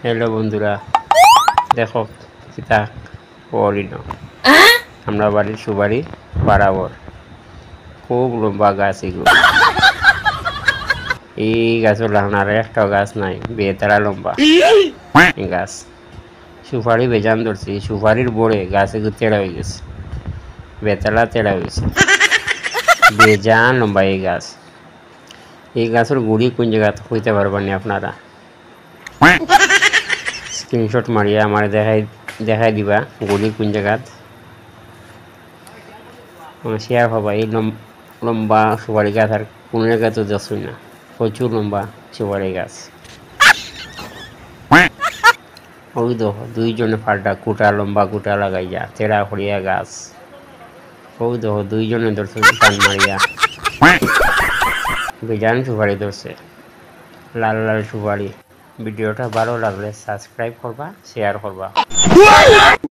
Hello বন্ধুরা, দেখো কিতা করিল আমরা বাড়ির সুবাড়ি বরাবর খুব লম্বা গাছ এগুলো। এই গাছের লাগানোর একটা গাছ নাই, বেতারা লম্বা গাছ। সুপারি বেজান ধরছে, সুপারির বড়ে গাছে তেড়া হয়ে গেছে, বেতালা তেড়া হয়েছে, বেজান লম্বা এই গাছ। এই গাছের গুড়ি কোন জায়গা হইতে পারবেন আপনারা? স্ক্রিনশট মারিয়া আমার দেখাই দিবা গুলি কোন জায়গাত শেয়ার হবা। এই লম্বা সুপারি গাছ আর কোন জায়গায় তো যাচ্ছই না, প্রচুর লম্বা সুপারি গাছ। ওই দেখো দুইজনে ফালটা কুটা লম্বা কুটা লাগাইয়া তেড়া করিয়া গাছ। ওই দেখো দুইজনে ধরছে টান মারিয়া, বেজান সুপারি ধরছে, লাল লাল সুপারি। ভিডিওটা ভালো লাগলে সাবস্ক্রাইব করবা, শেয়ার করবা।